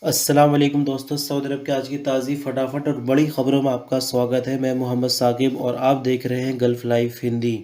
अस्सलाम वालेकुम दोस्तों, सऊदी अरब की आज की ताज़ी फटाफट और बड़ी ख़बरों में आपका स्वागत है। मैं मोहम्मद साकिब और आप देख रहे हैं गल्फ़ लाइव हिंदी।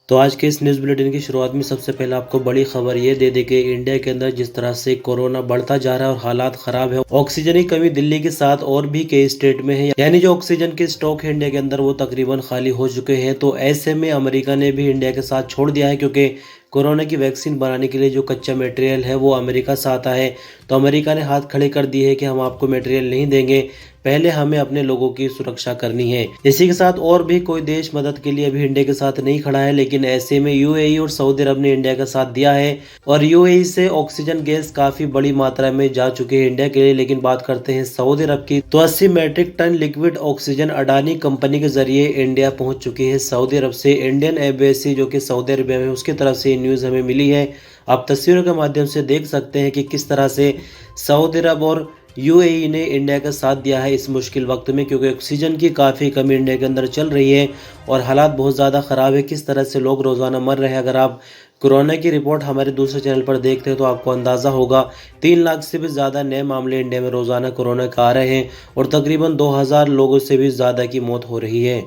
तो आज के इस न्यूज़ बुलेटिन की शुरुआत में सबसे पहले आपको बड़ी खबर ये दे दें कि इंडिया के अंदर जिस तरह से कोरोना बढ़ता जा रहा है और हालात ख़राब है, ऑक्सीजन की कमी दिल्ली के साथ और भी कई स्टेट में है। यानी जो ऑक्सीजन के स्टॉक है इंडिया के अंदर वो तकरीबन खाली हो चुके हैं। तो ऐसे में अमेरिका ने भी इंडिया के साथ छोड़ दिया है, क्योंकि कोरोना की वैक्सीन बनाने के लिए जो कच्चा मटेरियल है वो अमेरिका से आता है। तो अमेरिका ने हाथ खड़े कर दिए है कि हम आपको मटेरियल नहीं देंगे, पहले हमें अपने लोगों की सुरक्षा करनी है। इसी के साथ और भी कोई देश मदद के लिए अभी इंडिया के साथ नहीं खड़ा है, लेकिन ऐसे में यूएई और सऊदी अरब ने इंडिया का साथ दिया है और यूएई से ऑक्सीजन गैस काफी बड़ी मात्रा में जा चुकी है इंडिया के लिए। लेकिन बात करते हैं सऊदी अरब की, तो 80 metric ton liquid oxygen Adani company के जरिए इंडिया पहुंच चुकी है सऊदी अरब से। इंडियन एम्बेसी जो कि सऊदी अरबिया में, उसकी तरफ से न्यूज हमें मिली है। आप तस्वीरों के माध्यम से देख सकते हैं कि किस तरह से सऊदी अरब और यूएई ने इंडिया का साथ दिया है इस मुश्किल वक्त में, क्योंकि ऑक्सीजन की काफ़ी कमी इंडिया के अंदर चल रही है और हालात बहुत ज़्यादा ख़राब है। किस तरह से लोग रोज़ाना मर रहे हैं, अगर आप कोरोना की रिपोर्ट हमारे दूसरे चैनल पर देखते हैं तो आपको अंदाज़ा होगा 3 लाख से भी ज़्यादा नए मामले इंडिया में रोज़ाना कोरोना के आ रहे हैं और तकरीबन 2000 लोगों से भी ज़्यादा की मौत हो रही है।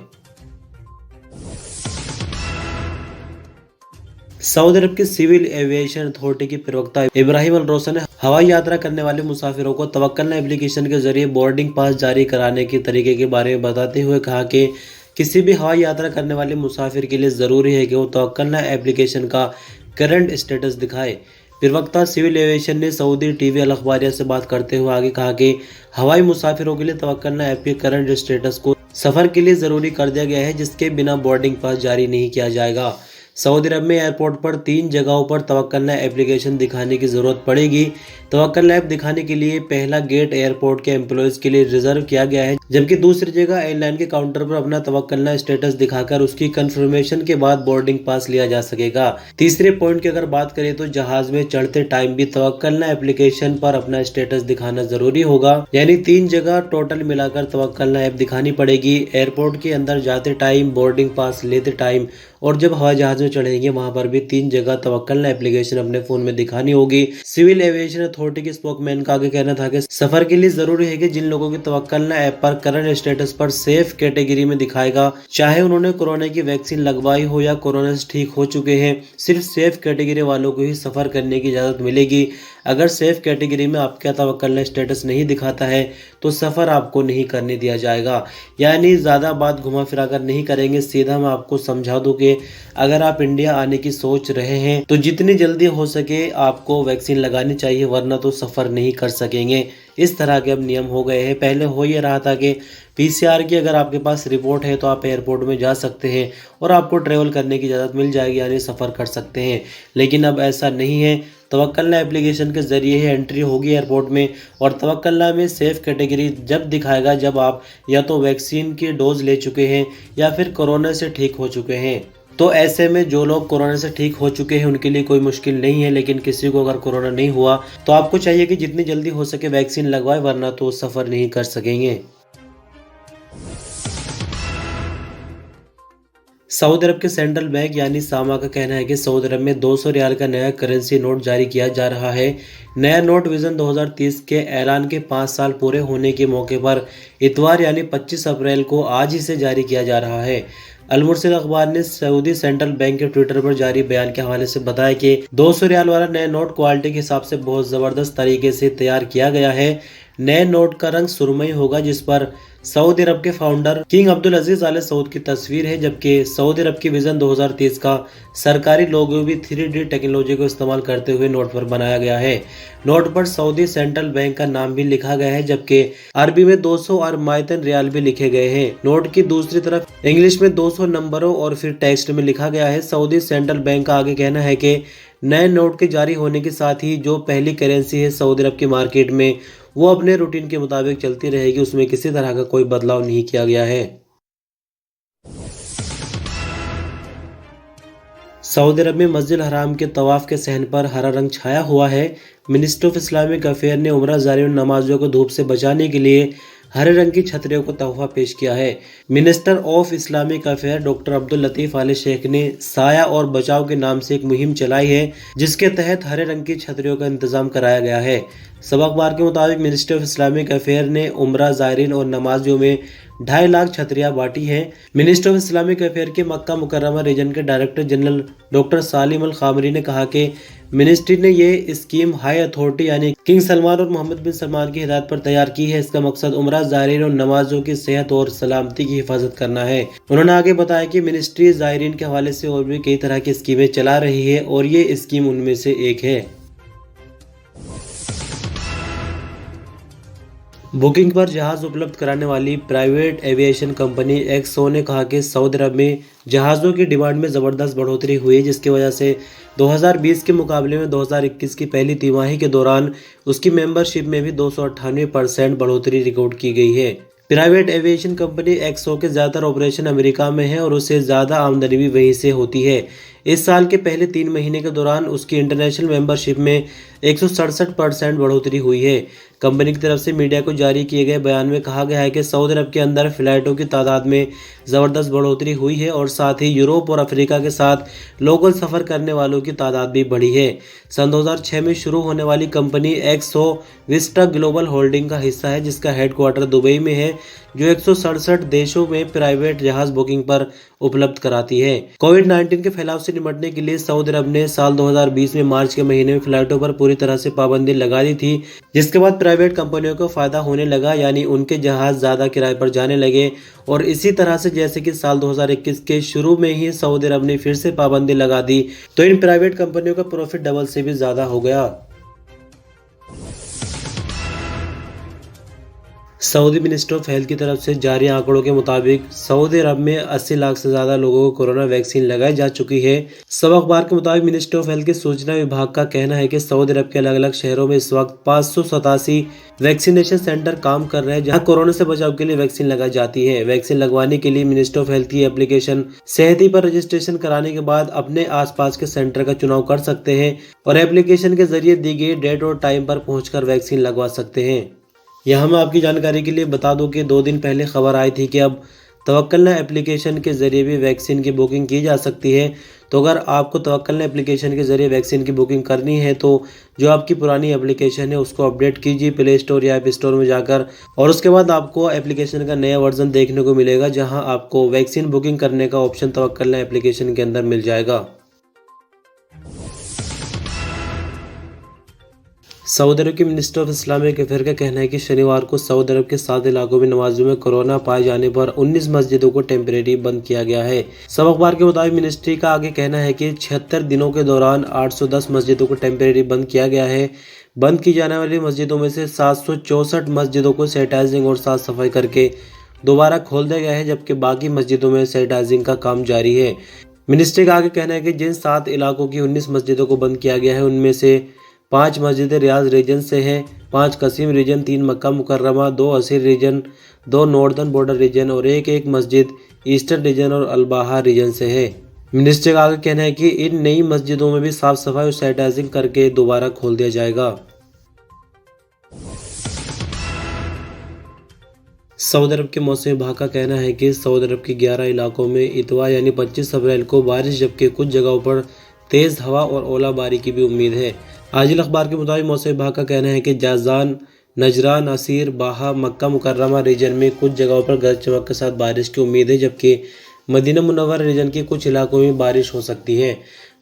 सऊदी अरब की सिविल एविएशन अथॉरिटी की प्रवक्ता इब्राहिम अल रोशन ने हवाई यात्रा करने वाले मुसाफिरों को तवक्कलना एप्लीकेशन के जरिए बोर्डिंग पास जारी कराने के तरीके के बारे में बताते हुए कहा कि किसी भी हवाई यात्रा करने वाले मुसाफिर के लिए ज़रूरी है कि वो तवक्कलना एप्लीकेशन का करंट स्टेटस दिखाए। प्रवक्ता सिविल एविएशन ने सऊदी टीवी अल अखबारिया से बात करते हुए आगे कहा कि हवाई मुसाफिरों के लिए तवक्कलना ऐप के करंट स्टेटस को सफ़र के लिए ज़रूरी कर दिया गया है, जिसके बिना बोर्डिंग पास जारी नहीं किया जाएगा। सऊदी अरब में एयरपोर्ट पर 3 जगहों पर तवक्कलना एप्लीकेशन दिखाने की ज़रूरत पड़ेगी। तवक्कलना ऐप दिखाने के लिए पहला गेट एयरपोर्ट के एम्प्लॉयज़ के लिए रिजर्व किया गया है, जबकि दूसरी जगह एयरलाइन के काउंटर पर अपना तवक्कलना स्टेटस दिखाकर उसकी कंफर्मेशन के बाद बोर्डिंग पास लिया जा सकेगा। तीसरे पॉइंट की अगर बात करें तो जहाज में चढ़ते टाइम भी तवक्कलना एप्लीकेशन पर अपना स्टेटस दिखाना जरूरी होगा। यानी 3 जगह टोटल मिलाकर तवक्कलना ऐप दिखानी पड़ेगी। एयरपोर्ट के अंदर जाते टाइम, बोर्डिंग पास लेते टाइम और जब हवाई जहाज में चढ़ेंगे वहां पर भी 3 जगह तवक्कलना एप्लीकेशन अपने फोन में दिखानी होगी। सिविल एविएशन अथॉरिटी के स्पोकमैन का आगे कहना था कि सफर के लिए जरूरी है कि जिन लोगों की तवक्कलना ऐप पर करंट स्टेटस पर सेफ कैटेगरी में दिखाएगा, चाहे उन्होंने कोरोना की वैक्सीन लगवाई हो या कोरोना से ठीक हो चुके हैं, सिर्फ सेफ कैटेगरी वालों को ही सफर करने की इजाजत मिलेगी। अगर सेफ कैटेगरी में आपका तवक्कलना स्टेटस नहीं दिखाता है तो सफर आपको नहीं करने दिया जाएगा। यानी ज्यादा बात घुमा फिरा कर नहीं करेंगे, सीधा मैं आपको समझा दूं कि अगर आप इंडिया आने की सोच रहे हैं तो जितनी जल्दी हो सके आपको वैक्सीन लगानी चाहिए, वरना तो सफर नहीं कर सकेंगे। इस तरह के अब नियम हो गए हैं। पहले हो ये रहा था कि पीसीआर की अगर आपके पास रिपोर्ट है तो आप एयरपोर्ट में जा सकते हैं और आपको ट्रेवल करने की इजाज़त मिल जाएगी, यानी सफ़र कर सकते हैं। लेकिन अब ऐसा नहीं है। तवक्कलना एप्लीकेशन के ज़रिए ही एंट्री होगी एयरपोर्ट में और तवक्कलना में सेफ कैटेगरी जब दिखाएगा जब आप या तो वैक्सीन की डोज ले चुके हैं या फिर कोरोना से ठीक हो चुके हैं। तो ऐसे में जो लोग कोरोना से ठीक हो चुके हैं उनके लिए कोई मुश्किल नहीं है, लेकिन किसी को अगर कोरोना नहीं हुआ तो आपको चाहिए कि जितनी जल्दी हो सके वैक्सीन लगवाए, वरना तो सफ़र नहीं कर सकेंगे। सऊदी अरब के सेंट्रल बैंक यानी सामा का कहना है कि सऊदी अरब में 200 रियाल का नया करेंसी नोट जारी किया जा रहा है। नया नोट विजन 2030 के ऐलान के 5 साल पूरे होने के मौके पर इतवार यानी 25 अप्रैल को आज ही से जारी किया जा रहा है। अल मुर्सिल अखबार ने सऊदी सेंट्रल बैंक के ट्विटर पर जारी बयान के हवाले से बताया कि 200 रियाल वाला नया नोट क्वालिटी के हिसाब से बहुत ज़बरदस्त तरीके से तैयार किया गया है। नए नोट का रंग सुरमई होगा, जिस पर सऊदी अरब के फाउंडर किंग अब्दुल अजीज आल सऊद की तस्वीर है, जबकि सऊदी अरब की विजन 2030 का सरकारी लोगो भी 3D टेक्नोलॉजी को इस्तेमाल करते हुए नोट पर बनाया गया है। नोट पर सऊदी सेंट्रल बैंक का नाम भी लिखा गया है, जबकि अरबी में 200 और मायतन रियाल भी लिखे गए हैं। नोट की दूसरी तरफ इंग्लिश में 200 नंबरों और फिर टेक्स्ट में लिखा गया है। सऊदी सेंट्रल बैंक का आगे कहना है कि नए नोट के जारी होने के साथ ही जो पहली करेंसी है सऊदी अरब की मार्केट में वो अपने रूटीन के मुताबिक चलती रहेगी, उसमें किसी तरह का कोई बदलाव नहीं किया गया है। सऊदी अरब में मस्जिद हराम के तवाफ के सहन पर हरा रंग छाया हुआ है। मिनिस्ट्री ऑफ इस्लामिक अफेयर ने उम्रा ज़ायरीन नमाजियों को धूप से बचाने के लिए हरे रंग की छतरियों को तोहफा पेश किया है। Minister of Islamic affair doctor Abdul Latif Al Sheikh ने साया और बचाव के नाम से एक मुहिम चलाई है, जिसके तहत हरे रंग की छतरियों का इंतजाम कराया गया है। सब अखबार के मुताबिक मिनिस्ट्री ऑफ इस्लामिक अफेयर ने उम्रा ज़ायरीन और नमाजियों में 2.5 लाख छतरियां बांटी हैं। मिनिस्ट्री ऑफ इस्लामिक अफेयर के मक्का मुकर्रमा रीजन के डायरेक्टर जनरल डॉक्टर सालिम अल खामरी ने कहा कि मिनिस्ट्री ने ये स्कीम हाई अथॉरिटी यानी किंग सलमान और मोहम्मद बिन सलमान की हिदायत पर तैयार की है। इसका मकसद उम्रा ज़ायरीन और नमाजों की सेहत और सलामती की हिफाजत करना है। उन्होंने आगे बताया कि मिनिस्ट्री ज़ायरीन के हवाले से और भी कई तरह की स्कीमें चला रही है और ये स्कीम उनमें से एक है। बुकिंग पर जहाज उपलब्ध कराने वाली प्राइवेट एविएशन कंपनी एक्सो ने कहा कि सऊदी अरब में जहाज़ों की डिमांड में ज़बरदस्त बढ़ोतरी हुई है, जिसकी वजह से 2020 के मुकाबले में 2021 की पहली तिमाही के दौरान उसकी मेंबरशिप में भी 298% बढ़ोतरी रिकॉर्ड की गई है। प्राइवेट एविएशन कंपनी एक्सो के ज़्यादातर ऑपरेशन अमेरिका में है और उससे ज़्यादा आमदनी भी वहीं से होती है। इस साल के पहले 3 महीने के दौरान उसकी इंटरनेशनल मेंबरशिप में 167% बढ़ोतरी हुई है। कंपनी की तरफ से मीडिया को जारी किए गए बयान में कहा गया है कि सऊदी अरब के अंदर फ्लाइटों की तादाद में ज़बरदस्त बढ़ोतरी हुई है और साथ ही यूरोप और अफ्रीका के साथ लोकल सफ़र करने वालों की तादाद भी बढ़ी है। सन 2006 में शुरू होने वाली कंपनी एक्सो विस्टा ग्लोबल होल्डिंग का हिस्सा है, जिसका हेडक्वार्टर दुबई में है, जो 167 देशों में प्राइवेट जहाज बुकिंग पर उपलब्ध कराती है। कोविड-19 के फैलाव से निपटने के लिए सऊदी अरब ने साल 2020 में मार्च के महीने में फ्लाइटों पर पूरी तरह से पाबंदी लगा दी थी, जिसके बाद प्राइवेट कंपनियों को फायदा होने लगा, यानी उनके जहाज ज्यादा किराए पर जाने लगे। और इसी तरह से जैसे कि साल 2021 के शुरू में ही सऊदी अरब ने फिर से पाबंदी लगा दी, तो इन प्राइवेट कंपनियों का प्रॉफिट डबल से भी ज्यादा हो गया। सऊदी मिनिस्ट्री ऑफ हेल्थ की तरफ से जारी आंकड़ों के मुताबिक सऊदी अरब में 80 लाख से ज्यादा लोगों को कोरोना वैक्सीन लगाई जा चुकी है। सब अखबार के मुताबिक मिनिस्ट्री ऑफ हेल्थ के सूचना विभाग का कहना है कि सऊदी अरब के अलग अलग शहरों में इस वक्त 587 वैक्सीनेशन सेंटर काम कर रहे हैं, जहां कोरोना से बचाव के लिए वैक्सीन लगाई जाती है। वैक्सीन लगवाने के लिए मिनिस्ट्री ऑफ हेल्थ की एप्लीकेशन सेहती पर रजिस्ट्रेशन कराने के बाद अपने आसपास के सेंटर का चुनाव कर सकते हैं और एप्लीकेशन के जरिए दी गई डेट और टाइम पर पहुंचकर वैक्सीन लगवा सकते हैं। यहाँ मैं आपकी जानकारी के लिए बता दूं कि 2 दिन पहले खबर आई थी कि अब तवक्कलना एप्लीकेशन के ज़रिए भी वैक्सीन की बुकिंग की जा सकती है। तो अगर आपको तवक्कलना एप्लीकेशन के ज़रिए वैक्सीन की बुकिंग करनी है तो जो आपकी पुरानी एप्लीकेशन है उसको अपडेट कीजिए प्ले स्टोर या ऐप स्टोर में जाकर, और उसके बाद आपको एप्लीकेशन का नया वर्जन देखने को मिलेगा, जहां आपको वैक्सीन बुकिंग करने का ऑप्शन तवक्कलना एप्लीकेशन के अंदर मिल जाएगा। सऊदी अरब के मिनिस्टर ऑफ इस्लामिक अफेयर का कहना है कि शनिवार को सऊदी अरब के 7 इलाकों में नमाजियों में कोरोना पाए जाने पर 19 मस्जिदों को टेम्परेरी बंद किया गया है। सब अखबार के मुताबिक मिनिस्ट्री का आगे कहना है कि 76 दिनों के दौरान 810 मस्जिदों को टेम्परेरी बंद किया गया है। बंद की जाने वाली मस्जिदों में से 764 मस्जिदों को सैनिटाइजिंग और साफ सफाई करके दोबारा खोल दिया गया है, जबकि बाकी मस्जिदों में सैनिटाइजिंग का काम जारी है। मिनिस्ट्री का आगे कहना है कि जिन 7 इलाकों की 19 मस्जिदों को बंद किया गया है उनमें से 5 मस्जिदें रियाज रीजन से हैं, 5 Qassim region, 3 Makkah Mukarramah, 2 Asir region, 2 northern border region और एक मस्जिद ईस्टर्न रीजन और अलबाहा रीजन से है। मिनिस्ट्री का आगे कहना है कि इन नई मस्जिदों में भी साफ सफाई और सैनिटाइजिंग करके दोबारा खोल दिया जाएगा। सऊदी अरब के मौसम विभाग का कहना है कि सऊदी अरब के 11 इलाकों में इतवार यानी 25 अप्रैल को बारिश, जबकि कुछ जगहों पर तेज हवा और ओलाबारी की भी उम्मीद है। आजिल अखबार के मुताबिक मौसम विभाग का कहना है कि जाजान, नजरान, असीर, बाहा, मक्का मुकर्रमा रीजन में कुछ जगहों पर गरज चमक के साथ बारिश की उम्मीद है, जबकि मदीना मुनव्वरा रीजन के कुछ इलाकों में बारिश हो सकती है।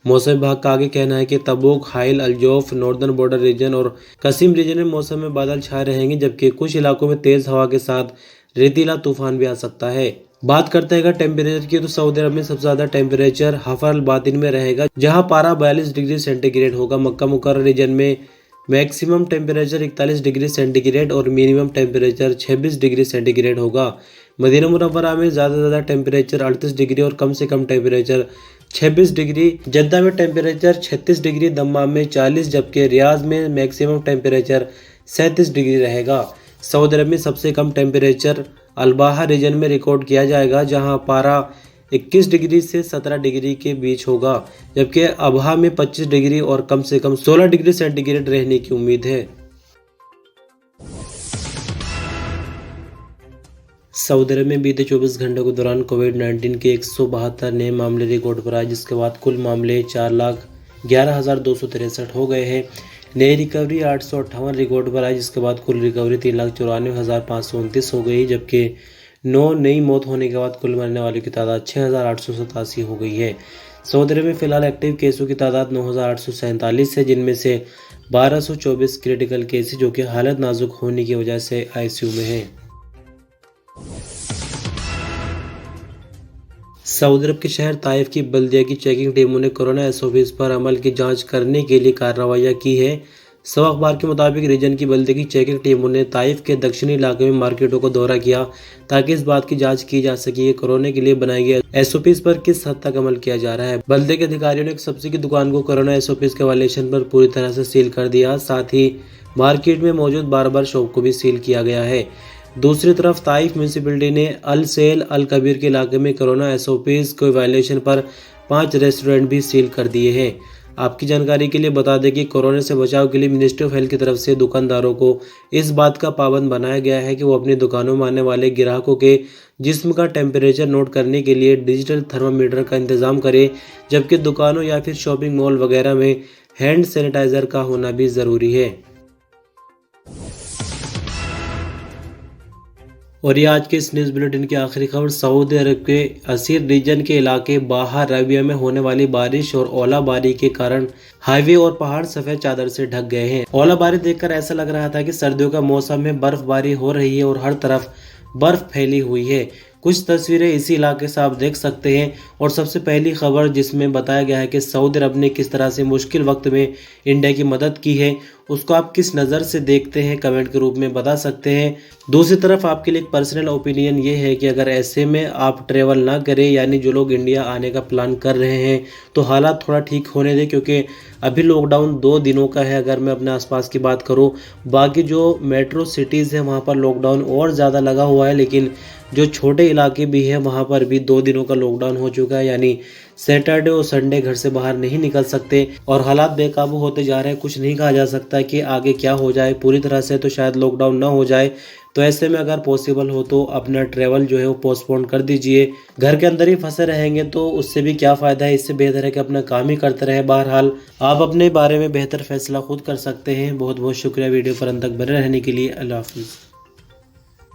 मौसम विभाग का आगे कहना है कि तबूक, हाइल, अल्जौफ, नॉर्दर्न बॉर्डर रीजन और कसीम रीजन में मौसम में बादल छाए रहेंगे, जबकि कुछ इलाकों में तेज हवा के साथ रेतीला तूफान भी आ सकता है। बात करते हैं टेम्परेचर की, तो सऊदी अरब में सबसे ज्यादा टेम्परेचर हफर अल बातिन में रहेगा, जहां पारा 42 डिग्री सेंटीग्रेड होगा। मक्का मुकर्रमा रीजन में मैक्सिमम टेम्परेचर 41 डिग्री सेंटीग्रेड और मिनिमम टेम्परेचर 26 डिग्री सेंटीग्रेड होगा। मदीना मुनव्वरा में ज़्यादा से ज़्यादा टेम्परेचर 38 डिग्री और कम से कम टेम्परेचर 26 डिग्री। जद्दा में टेम्परेचर 36 डिग्री, दम्माम में 40, जबकि रियाज में मैक्सिमम टेम्परेचर 37 डिग्री रहेगा। सऊदी अरब में सबसे कम टेम्परेचर अलबाहा रीजन में रिकॉर्ड किया जाएगा, जहां पारा 21 डिग्री से 17 डिग्री के बीच होगा, जबकि अबहा में 25 डिग्री और कम से कम 16 डिग्री सेंटीग्रेड रहने की उम्मीद है। सऊदी अरब में बीते 24 घंटों के दौरान कोविड-19 के 172 नए मामले रिकॉर्ड पर आए, जिसके बाद कुल मामले 4,11,263 हो गए हैं। नई रिकवरी 858 रिकॉर्ड पर आई, जिसके बाद कुल रिकवरी 3,94,529 हो गई, जबकि 9 नई मौत होने के बाद कुल मरने वालों की तादाद 6,887 हो गई है। सऊदी अरब में फिलहाल एक्टिव केसों की तादाद 9,847 है, जिनमें से 1,224 क्रिटिकल केस जो कि हालत नाजुक होने की वजह से आईसीयू में हैं। सऊदी अरब के शहर ताइफ की बल्दिया की चेकिंग टीमों ने कोरोना एसओपीज पर अमल की जांच करने के लिए कार्रवाइयां की है। सब अखबार के मुताबिक रीजन की बल्दिया की चेकिंग टीमों ने ताइफ के दक्षिणी इलाके में मार्केटों को दौरा किया ताकि इस बात की जांच की जा सके कि कोरोना के लिए बनाई गई एसओपीज पर किस हद तक अमल किया जा रहा है। बल्दिया के अधिकारियों ने एक सब्जी की दुकान को कोरोना एसओपीज के वायलेशन पर पूरी तरह से सील कर दिया। साथ ही मार्केट में मौजूद बार शॉप को भी सील किया गया है। दूसरी तरफ ताइफ म्यूनिसिपैलिटी ने अल सेल अल कबीर के इलाके में कोरोना एसओपीज के वायलेशन पर 5 रेस्टोरेंट भी सील कर दिए हैं। आपकी जानकारी के लिए बता दें कि कोरोना से बचाव के लिए मिनिस्ट्री ऑफ हेल्थ की तरफ से दुकानदारों को इस बात का पाबंद बनाया गया है कि वो अपनी दुकानों में आने वाले ग्राहकों के जिस्म का टेम्परेचर नोट करने के लिए डिजिटल थर्मामीटर का इंतजाम करें, जबकि दुकानों या फिर शॉपिंग मॉल वगैरह में हैंड सैनिटाइजर का होना भी ज़रूरी है। और ये आज के इस न्यूज़ बुलेटिन की आखिरी खबर, सऊदी अरब के असीर रीजन के इलाके बाहर रबिया में होने वाली बारिश और ओलाबारी के कारण हाईवे और पहाड़ सफेद चादर से ढक गए हैं। ओलाबारी देखकर ऐसा लग रहा था कि सर्दियों का मौसम में बर्फबारी हो रही है और हर तरफ बर्फ फैली हुई है। कुछ तस्वीरें इसी इलाके से आप देख सकते हैं। और सबसे पहली खबर जिसमें बताया गया है कि सऊदी अरब ने किस तरह से मुश्किल वक्त में इंडिया की मदद की है, उसको आप किस नज़र से देखते हैं कमेंट के रूप में बता सकते हैं। दूसरी तरफ आपके लिए एक पर्सनल ओपिनियन ये है कि अगर ऐसे में आप ट्रेवल ना करें, यानी जो लोग इंडिया आने का प्लान कर रहे हैं तो हालात थोड़ा ठीक होने दें, क्योंकि अभी लॉकडाउन 2 दिनों का है। अगर मैं अपने आसपास की बात करूं, बाकी जो मेट्रो सिटीज़ हैं वहां पर लॉकडाउन और ज़्यादा लगा हुआ है, लेकिन जो छोटे इलाके भी हैं वहां पर भी 2 दिनों का लॉकडाउन हो चुका है, यानी सैटरडे और संडे घर से बाहर नहीं निकल सकते और हालात बेकाबू होते जा रहे हैं। कुछ नहीं कहा जा सकता कि आगे क्या हो जाए। पूरी तरह से तो शायद लॉकडाउन ना हो जाए, तो ऐसे में अगर पॉसिबल हो तो अपना ट्रैवल जो है वो पोस्टपोन कर दीजिए। घर के अंदर ही फंसे रहेंगे तो उससे भी क्या फ़ायदा है। इससे बेहतर है कि अपना काम ही करते रहे। बहरहाल आप अपने बारे में बेहतर फैसला खुद कर सकते हैं। बहुत बहुत शुक्रिया वीडियो पर अंत तक बने रहने के लिए। अल्लाह हाफिज़।